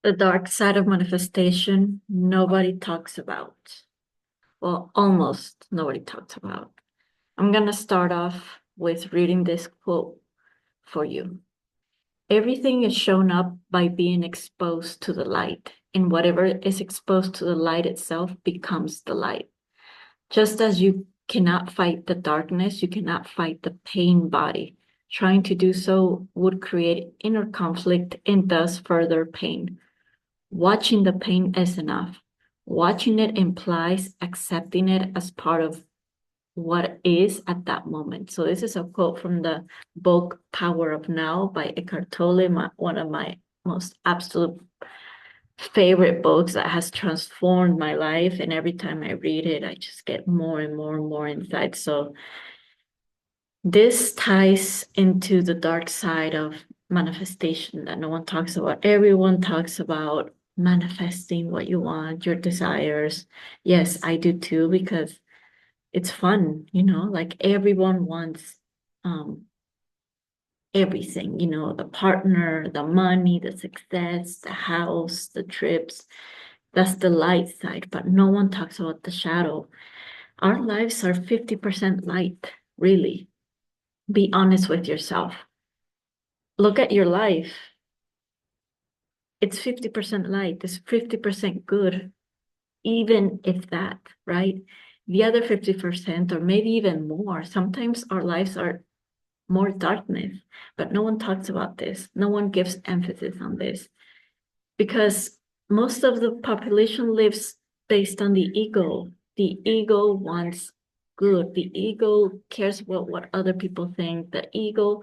The dark side of manifestation, nobody talks about. Well, almost nobody talks about. I'm going to start off with reading this quote for you. Everything is shown up by being exposed to the light, and whatever is exposed to the light itself becomes the light. Just as you cannot fight the darkness, you cannot fight the pain body. Trying to do so would create inner conflict and thus further pain. Watching the pain is enough. Watching it implies accepting it as part of what is at that moment. So this is a quote from the book Power of Now by Eckhart Tolle, one of my most absolute favorite books that has transformed my life. And every time I read it, I just get more and more and more insight. So this ties into the dark side of manifestation that no one talks about. Everyone talks about manifesting what you want, your desires. Yes, I do too, because it's fun, like everyone wants um everything, the partner, the money, the success, the house, the trips. That's the light side, but no one talks about the shadow. Our lives are 50% light, really. Be honest with yourself. Look at your life. It's 50% light, it's 50% good, even if that, right? The other 50%, or maybe even more, sometimes our lives are more darkness, but no one talks about this. No one gives emphasis on this because most of the population lives based on the ego. The ego wants good. The ego cares about what other people think. The ego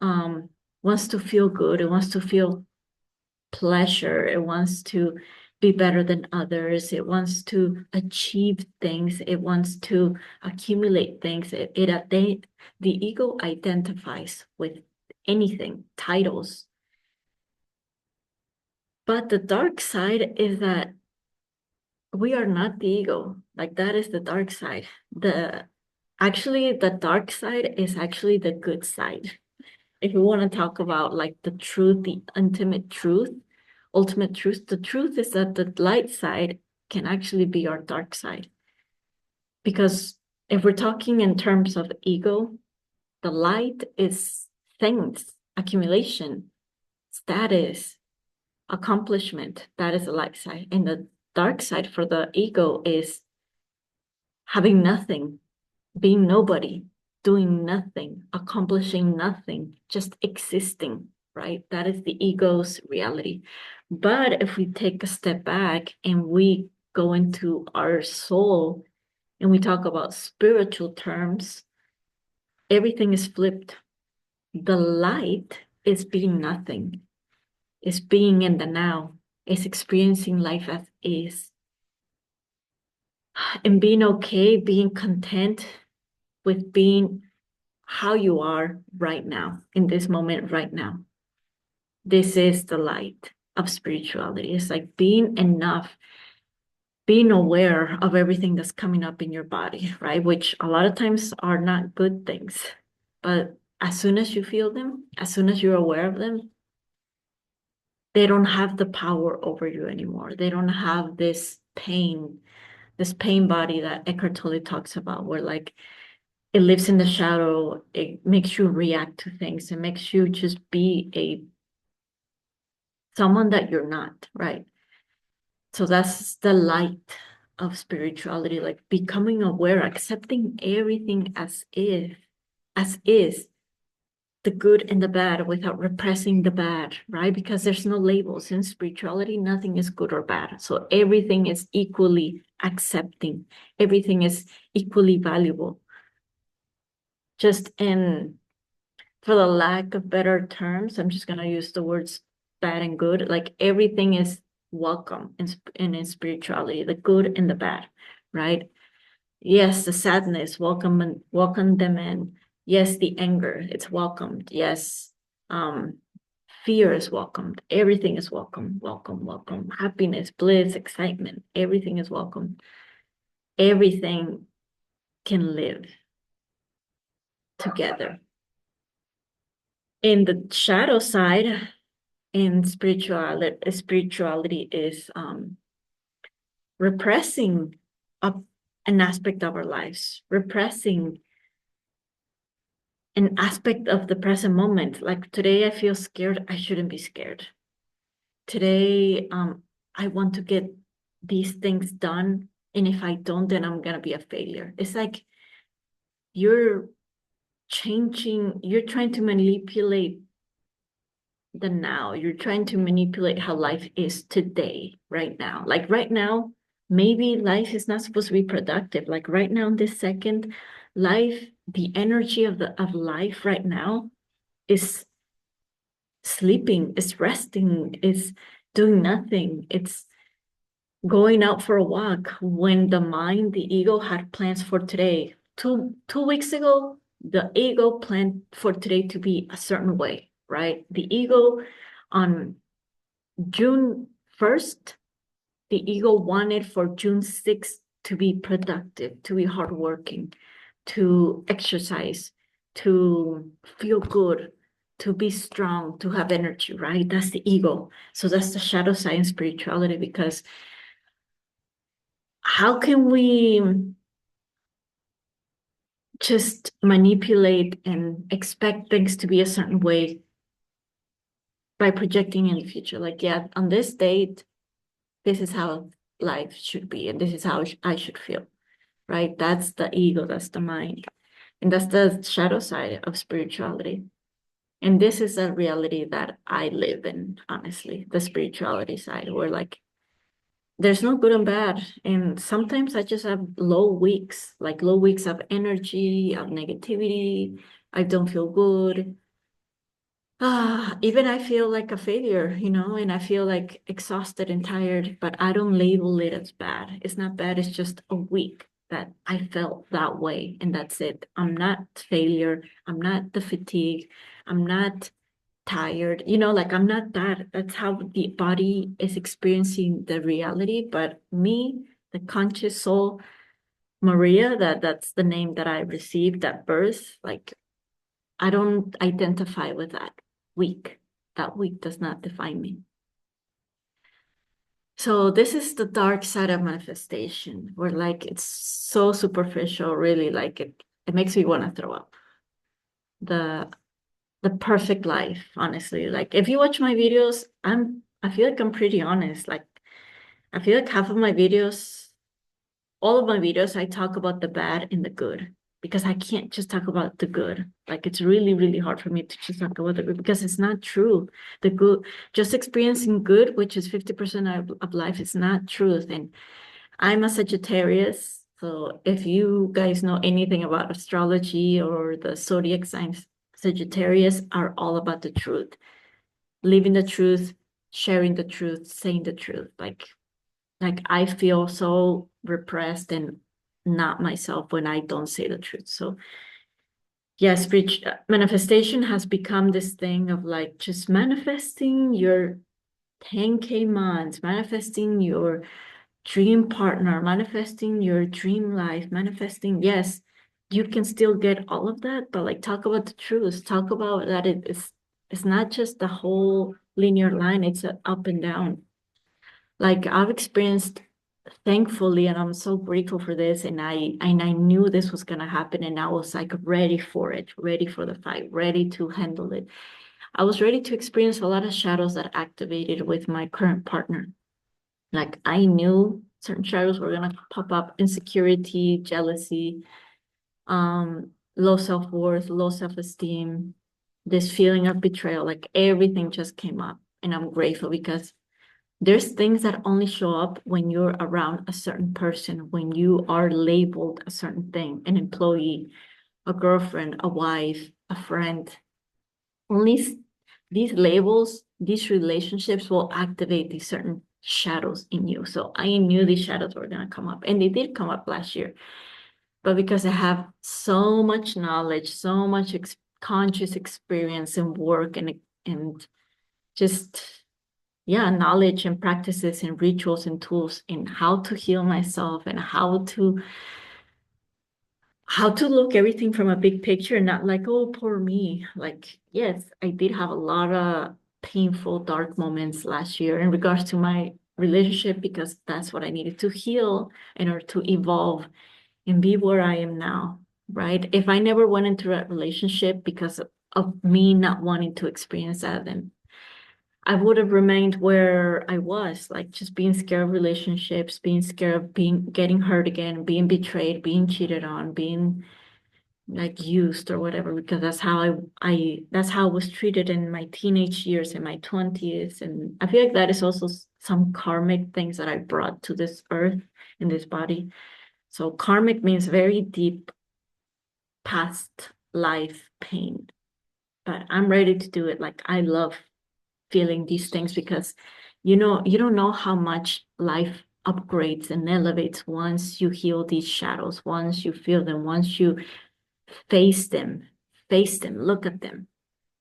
wants to feel good. It wants to feel pleasure. It wants to be better than others. It wants to achieve things. It wants to accumulate things. The ego identifies with anything, titles. But the dark side is that we are not the ego. Like that is the dark side. The dark side is actually the good side. If we want to talk about like the truth, the intimate truth, ultimate truth, the truth is that the light side can actually be our dark side. Because if we're talking in terms of ego, the light is things, accumulation, status, accomplishment. That is the light side. And the dark side for the ego is having nothing, being nobody, doing nothing, accomplishing nothing, just existing, right? That is the ego's reality. But if we take a step back and we go into our soul and we talk about spiritual terms, everything is flipped. The light is being nothing, is being in the now, is experiencing life as is, and being okay, being content with being how you are right now, in this moment, right now. This is the light of spirituality. It's like being enough, being aware of everything that's coming up in your body, right? Which a lot of times are not good things. But as soon as you feel them, as soon as you're aware of them, they don't have the power over you anymore. They don't have this pain body that Eckhart Tolle talks about, where like it lives in the shadow, it makes you react to things, it makes you just be a someone that you're not, right? So that's the light of spirituality, like becoming aware, accepting everything as is, the good and the bad without repressing the bad, right? Because there's no labels in spirituality, nothing is good or bad. So everything is equally accepting, everything is equally valuable. Just in, for the lack of better terms, I'm just going to use the words bad and good. Like everything is welcome in spirituality, the good and the bad, right? Yes, the sadness, welcome them in. Yes, the anger, it's welcomed. Yes, um, fear is welcomed. Everything is welcome, welcome, welcome. Happiness, bliss, excitement, everything is welcome. Everything can live together. In the shadow side, And spirituality is repressing a, an aspect of our lives, repressing an aspect of the present moment. Like today, I feel scared. I shouldn't be scared. Today, I want to get these things done. And if I don't, then I'm gonna be a failure. It's like you're you're trying to manipulate the now. You're trying to manipulate how life is today, right now. Like right now, maybe life is not supposed to be productive. Like right now, in this second, life, the energy of life right now is sleeping, is resting, is doing nothing. It's going out for a walk when the mind, the ego had plans for today. Two weeks ago, the ego planned for today to be a certain way, right? The ego on June 1st, the ego wanted for June 6th to be productive, to be hardworking, to exercise, to feel good, to be strong, to have energy, right? That's the ego. So that's the shadow side of spirituality, because how can we just manipulate and expect things to be a certain way by projecting in the future? Like, yeah, on this date, this is how life should be, and this is how I should feel, right? That's the ego, that's the mind. And that's the shadow side of spirituality. And this is a reality that I live in, honestly, the spirituality side, where like there's no good and bad. And sometimes I just have low weeks, like low weeks of energy, of negativity. I don't feel good. Even I feel like a failure, and I feel like exhausted and tired, but I don't label it as bad. It's not bad, it's just a week that I felt that way, and that's it. I'm not failure. I'm not the fatigue. I'm not tired. Like I'm not that. That's how the body is experiencing the reality. But me, the conscious soul, Maria, that's the name that I received at birth, like I don't identify with that week. That week does not define me. So this is the dark side of manifestation, where like it's so superficial, really, like it makes me want to throw up. The the perfect life, honestly. Like if you watch my videos, I feel like I'm pretty honest. Like I feel like half of my videos, all of my videos, I talk about the bad and the good, because I can't just talk about the good. Like it's really, really hard for me to just talk about the good, because it's not true. The good, just experiencing good, which is 50% of life, is not truth. And I'm a Sagittarius. So if you guys know anything about astrology or the zodiac signs, Sagittarius are all about the truth, living the truth, sharing the truth, saying the truth. Like I feel so repressed and not myself when I don't say the truth. So yes, manifestation has become this thing of like just manifesting your 10K months, manifesting your dream partner, manifesting your dream life, manifesting, yes, you can still get all of that, but like talk about the truth. Talk about that it's not just the whole linear line, it's a up and down. Like I've experienced, thankfully, and I'm so grateful for this, and I knew this was gonna happen, and I was like ready for it, ready for the fight, ready to handle it. I was ready to experience a lot of shadows that activated with my current partner. Like I knew certain shadows were gonna pop up: insecurity, jealousy, low self-worth, low self-esteem, this feeling of betrayal, like everything just came up. And I'm grateful, because there's things that only show up when you're around a certain person, when you are labeled a certain thing, an employee, a girlfriend, a wife, a friend. Only these labels, these relationships will activate these certain shadows in you. So I knew these shadows were going to come up, and they did come up last year. But because I have so much knowledge, so much conscious experience and work, and just yeah, knowledge and practices and rituals and tools in how to heal myself, and how to look everything from a big picture, not like, oh, poor me. Like, yes, I did have a lot of painful, dark moments last year in regards to my relationship, because that's what I needed to heal in order to evolve and be where I am now, right? If I never went into a relationship because of me not wanting to experience that, then I would have remained where I was, like just being scared of relationships, being scared of getting hurt again, being betrayed, being cheated on, being like used or whatever, because that's how that's how I was treated in my teenage years, in my 20s. And I feel like that is also some karmic things that I brought to this earth, in this body. So karmic means very deep past life pain. But I'm ready to do it. Like I love feeling these things, because you don't know how much life upgrades and elevates once you heal these shadows, once you feel them, once you face them, look at them,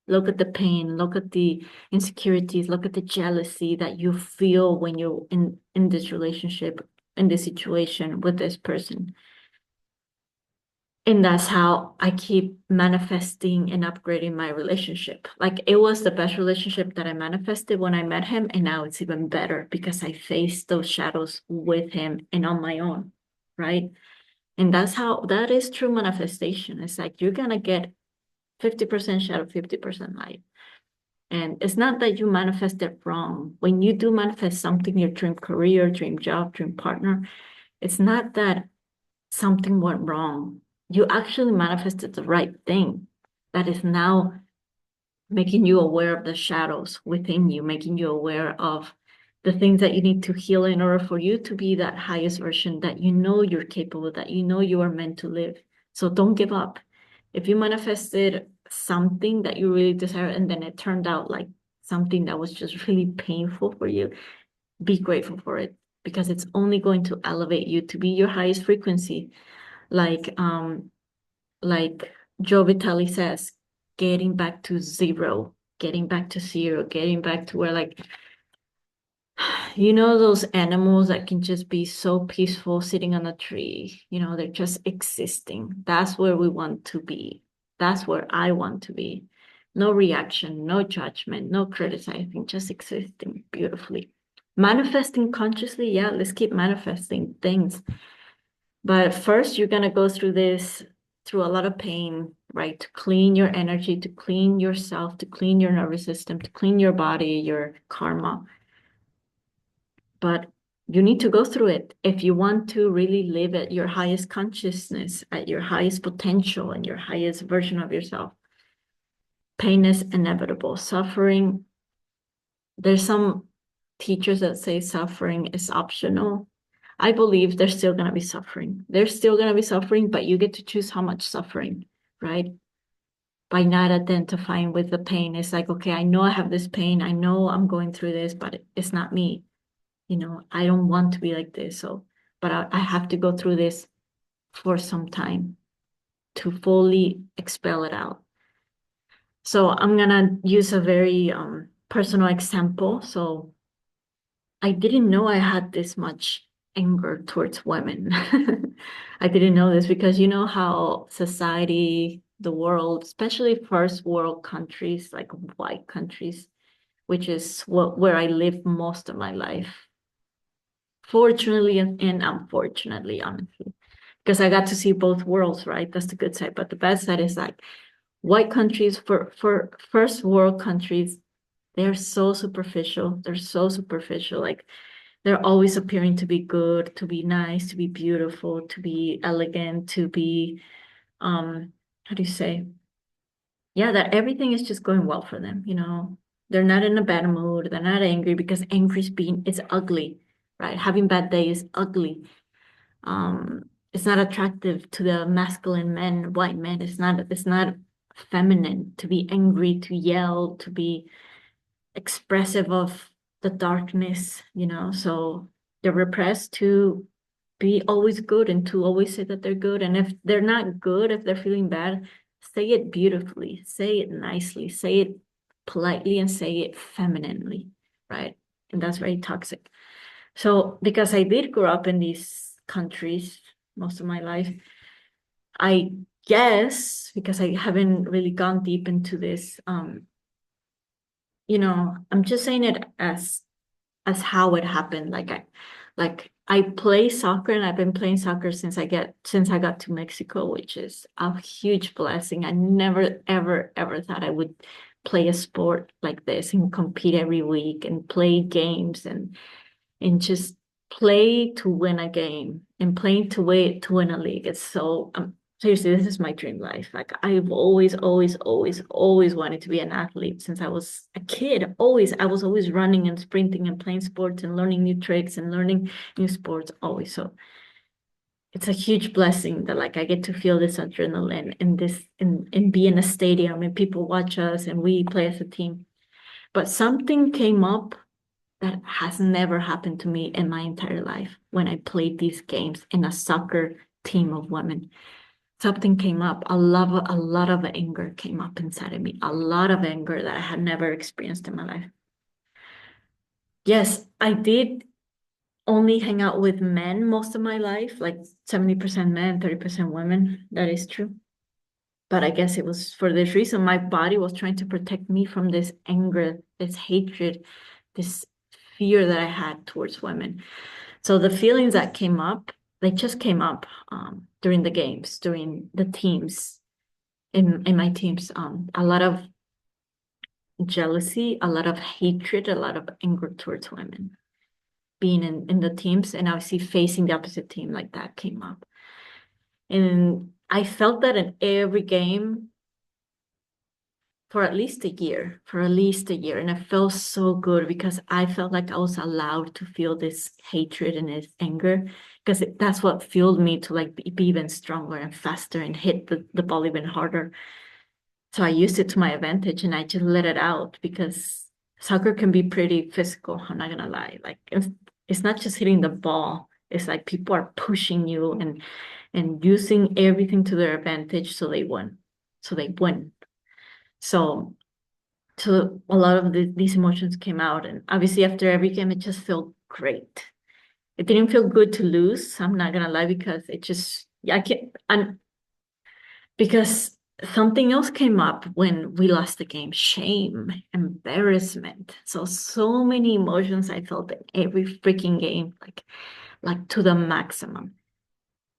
look at the pain, look at the insecurities, look at the jealousy that you feel when you're in this relationship, in this situation with this person. And that's how I keep manifesting and upgrading my relationship. Like it was the best relationship that I manifested when I met him, and now it's even better because I faced those shadows with him and on my own, right? And that is true manifestation. It's like you're gonna get 50% shadow, 50% light. And it's not that you manifest it wrong. When you do manifest something, your dream career, dream job, dream partner, it's not that something went wrong. You actually manifested the right thing that is now making you aware of the shadows within you, making you aware of the things that you need to heal in order for you to be that highest version that you know you're capable, that you know you are meant to live. So don't give up. If you manifested something that you really desire and then it turned out like something that was just really painful for you, be grateful for it, because it's only going to elevate you to be your highest frequency. Like Joe Vitale says, getting back to zero, getting back to where, like, those animals that can just be so peaceful sitting on a tree, they're just existing. That's where we want to be. That's where I want to be. No reaction, no judgment, no criticizing, just existing beautifully. Manifesting consciously, yeah, let's keep manifesting things. But first, you're going to go through a lot of pain, right? To clean your energy, to clean yourself, to clean your nervous system, to clean your body, your karma. But you need to go through it if you want to really live at your highest consciousness, at your highest potential, and your highest version of yourself. Pain is inevitable. Suffering, there's some teachers that say suffering is optional. I believe there's still going to be suffering. There's still going to be suffering, but you get to choose how much suffering, right? By not identifying with the pain. It's like, okay, I know I have this pain. I know I'm going through this, but it's not me. I don't want to be like this. But I have to go through this for some time to fully expel it out. So I'm going to use a very personal example. So I didn't know I had this much anger towards women. I didn't know this because you know how society, the world, especially first world countries, like white countries, which is where I lived most of my life. Fortunately and unfortunately, honestly, because I got to see both worlds, right? That's the good side. But the bad side is like white countries, for first world countries, they're so superficial. They're so superficial. Like they're always appearing to be good, to be nice, to be beautiful, to be elegant, to be how do you say? Yeah, that everything is just going well for them. They're not in a bad mood, they're not angry, because angry is ugly, right? Having bad day is ugly. It's not attractive to the masculine men, white men. It's not feminine to be angry, to yell, to be expressive of the darkness. So they're repressed to be always good and to always say that they're good. And if they're not good, if they're feeling bad, say it beautifully, say it nicely, say it politely, and say it femininely, right? And that's very toxic. So because I did grow up in these countries most of my life, I guess because I haven't really gone deep into this, I'm just saying it as how it happened. Like I play soccer and I've been playing soccer since I got to Mexico, which is a huge blessing. I never, ever, ever thought I would play a sport like this and compete every week and play games and just play to win a game and playing to win a league. It's so seriously, this is my dream life. Like I've always, always, always, always wanted to be an athlete since I was a kid. Always, I was always running and sprinting and playing sports and learning new tricks and learning new sports always. So it's a huge blessing that like I get to feel this adrenaline and this and be in a stadium and people watch us and we play as a team. But something came up that has never happened to me in my entire life when I played these games in a soccer team of women. Something came up. A lot of anger came up inside of me. A lot of anger that I had never experienced in my life. Yes, I did only hang out with men most of my life, like 70% men, 30% women. That is true. But I guess it was for this reason. My body was trying to protect me from this anger, this hatred, this fear that I had towards women. So the feelings that came up, they just came up during the games, during the teams, in my teams. A lot of jealousy, a lot of hatred, a lot of anger towards women. Being in the teams and obviously facing the opposite team like that came up. And I felt that in every game for at least a year, for at least a year. And it felt so good because I felt like I was allowed to feel this hatred and this anger because that's what fueled me to like be even stronger and faster and hit the ball even harder. So I used it to my advantage and I just let it out because soccer can be pretty physical. I'm not gonna lie. Like it's not just hitting the ball. It's like people are pushing you and using everything to their advantage so they win. So they win. So so a lot of these emotions came out, and obviously after every game it just felt great. It didn't feel good to lose, I'm not gonna lie, because it just, yeah, I can't, and because something else came up when we lost the game: shame, embarrassment. So many emotions I felt in every freaking game, like to the maximum.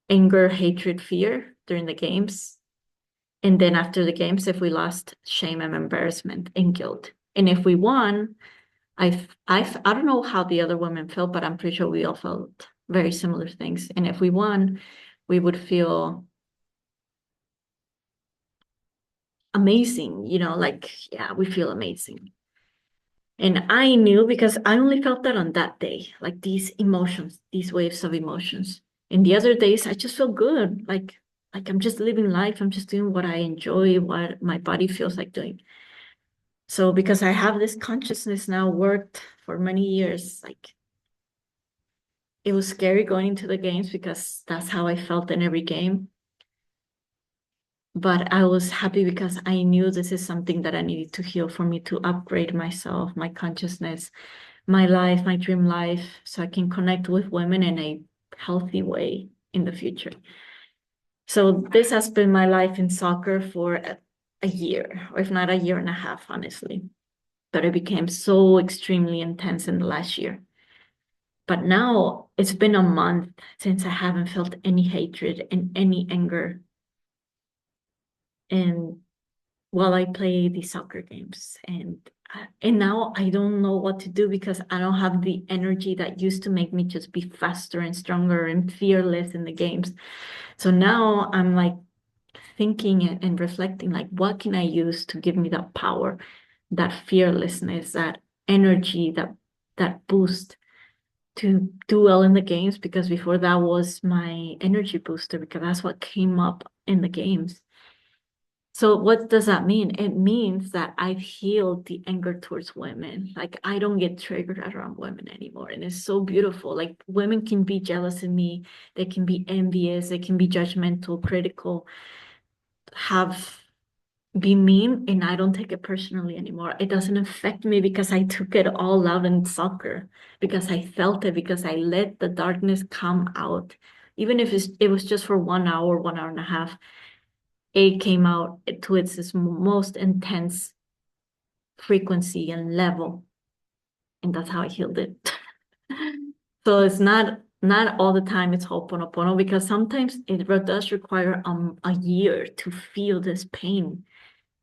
Anger, hatred, fear during the games, and then after the games, if we lost, shame and embarrassment and guilt. And if we won, I don't know how the other women felt, but I'm pretty sure we all felt very similar things. And if we won, we would feel amazing, like, yeah, we feel amazing. And I knew because I only felt that on that day, like these emotions, these waves of emotions. And the other days, I just feel good, like I'm just living life. I'm just doing what I enjoy, what my body feels like doing. So because I have this consciousness now, worked for many years, like it was scary going into the games because that's how I felt in every game. But I was happy because I knew this is something that I needed to heal for me to upgrade myself, my consciousness, my life, my dream life, so I can connect with women in a healthy way in the future. So this has been my life in soccer for a year, or if not a year and a half, honestly. But it became so extremely intense in the last year. But now it's been a month since I haven't felt any hatred and any anger. And while I play the soccer games, and now I don't know what to do because I don't have the energy that used to make me just be faster and stronger and fearless in the games. So now I'm like thinking and reflecting, like, what can I use to give me that power, that fearlessness, that energy, that boost to do well in the games, because before that was my energy booster because that's what came up in the games. So what does that mean? It means that I've healed the anger towards women. Like I don't get triggered around women anymore. And it's so beautiful. Like women can be jealous of me, they can be envious, they can be judgmental, critical, have be mean, and I don't take it personally anymore. It doesn't affect me because I took it all out in soccer, because I felt it, because I let the darkness come out. Even if it was just for 1 hour, 1 hour and a half, it came out to its most intense frequency and level. And that's how I healed it. So it's not all the time it's Ho'oponopono, because sometimes it does require a year to feel this pain.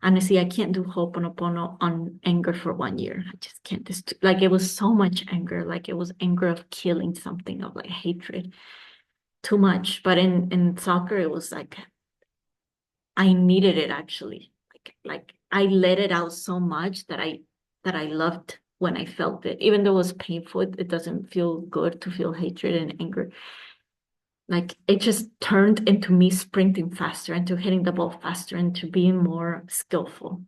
Honestly, I can't do Ho'oponopono on anger for 1 year. I just can't. Like it was so much anger, like it was anger of killing something, of like hatred, too much. But in soccer, it was like I needed it actually. Like I let it out so much that I loved when I felt it. Even though it was painful, it doesn't feel good to feel hatred and anger. Like it just turned into me sprinting faster, into hitting the ball faster, into being more skillful.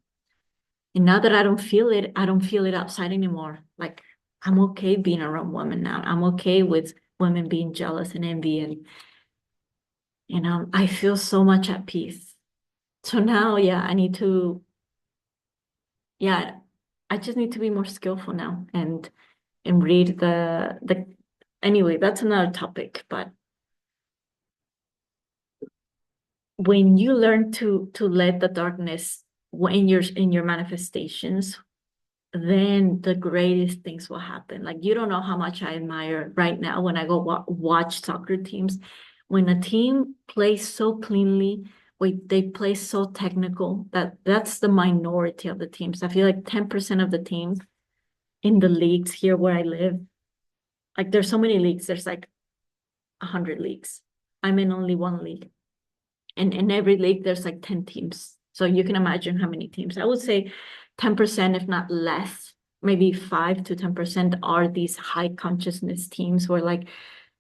And now that I don't feel it, I don't feel it outside anymore. Like I'm okay being around women now. I'm okay with women being jealous and envy, and I feel so much at peace. So now, yeah, yeah, I just need to be more skillful now and read the anyway, that's another topic, but when you learn to let the darkness when you're in your manifestations, then the greatest things will happen. Like you don't know how much I admire right now when I go watch soccer teams. When a team plays so cleanly, they play so technical, that's the minority of the teams. I feel like 10% of the teams in the leagues here where I live, like there's so many leagues, there's like 100 leagues. I'm in only one league. And in every league, there's like 10 teams. So you can imagine how many teams. I would say 10%, if not less, maybe 5 to 10% are these high consciousness teams where like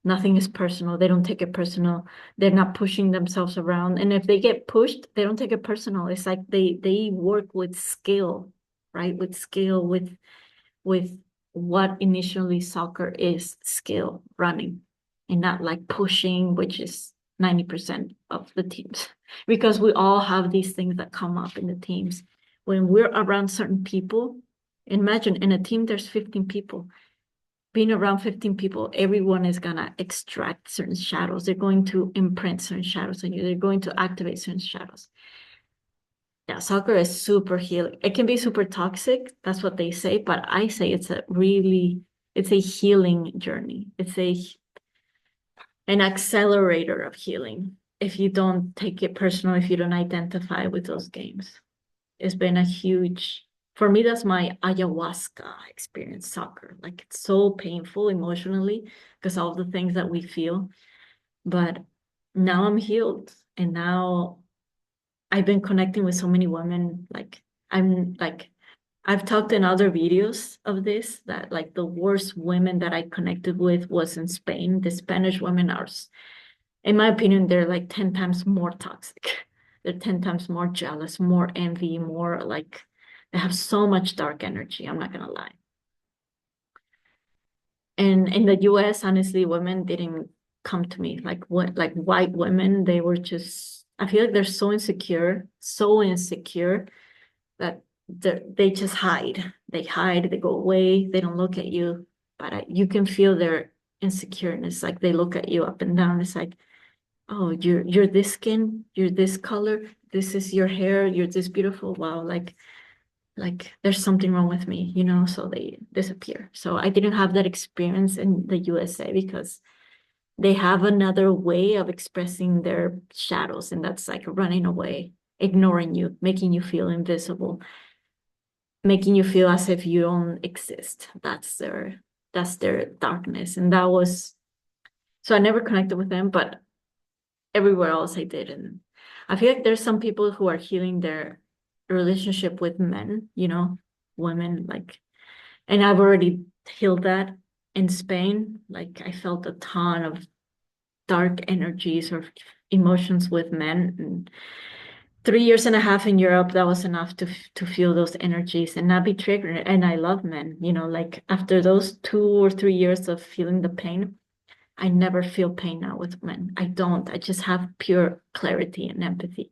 nothing is personal. They don't take it personal. They're not pushing themselves around. And if they get pushed, they don't take it personal. It's like they work with skill, right? With skill, with what initially soccer is, skill, running, and not like pushing, which is 90% of the teams. Because we all have these things that come up in the teams. When we're around certain people, imagine in a team there's 15 people. Being around 15 people, everyone is gonna extract certain shadows. They're going to imprint certain shadows on you. They're going to activate certain shadows. Yeah, soccer is super healing. It can be super toxic. That's what they say, but I say it's a healing journey. It's an accelerator of healing. If you don't take it personal, if you don't identify with those games, it's been a huge, for me, that's my ayahuasca experience, soccer. Like it's so painful emotionally because all the things that we feel, but now I'm healed, and now I've been connecting with so many women. I've talked in other videos of this, that like the worst women that I connected with was in Spain. The Spanish women are, in my opinion, they're like 10 times more toxic. They're 10 times more jealous, more envy, more like they have so much dark energy. I'm not gonna lie. And in the US, honestly, women didn't come to me. Like white women, they were just, I feel like they're so insecure that they just hide. They hide, they go away, they don't look at you. But you can feel their insecureness. Like they look at you up and down. It's like, oh, you're this skin, you're this color, this is your hair, you're this beautiful. Wow, like there's something wrong with me, so they disappear. So I didn't have that experience in the USA because they have another way of expressing their shadows, and that's like running away, ignoring you, making you feel invisible, making you feel as if you don't exist. That's their darkness. And that was, so I never connected with them, but everywhere else I did. And I feel like there's some people who are healing their relationship with men, women, like, and I've already healed that in Spain. Like I felt a ton of dark energies or emotions with men. And 3 years and a half in Europe, that was enough to feel those energies and not be triggered. And I love men, like after those 2 or 3 years of feeling the pain, I never feel pain now with men. I don't. I just have pure clarity and empathy.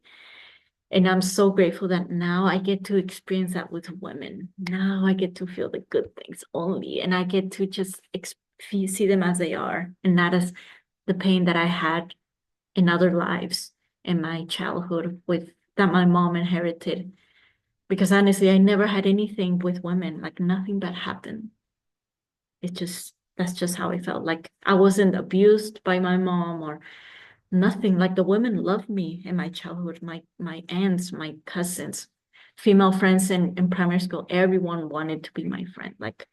And I'm so grateful that now I get to experience that with women. Now I get to feel the good things only. And I get to just see them as they are and not as the pain that I had in other lives in my childhood with that my mom inherited. Because honestly, I never had anything with women, like nothing bad happened. That's just how I felt. Like I wasn't abused by my mom or nothing. Like the women loved me in my childhood, my aunts, my cousins, female friends in primary school, everyone wanted to be my friend. Like,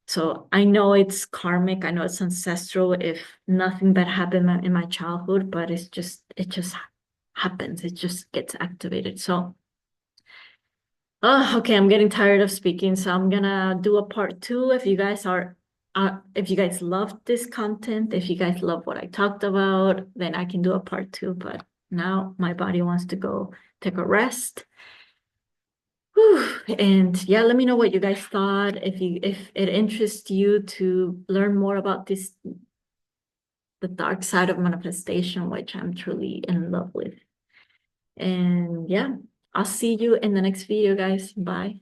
so I know it's karmic, I know it's ancestral if nothing bad happened in my childhood, but it just happens. It just gets activated. So oh, okay, I'm getting tired of speaking, so I'm gonna do a part two. If you guys love this content, if you guys love what I talked about, then I can do a part two. But now my body wants to go take a rest. Whew. And yeah, let me know what you guys thought. If it interests you to learn more about the dark side of manifestation, which I'm truly in love with. And yeah, I'll see you in the next video, guys. Bye.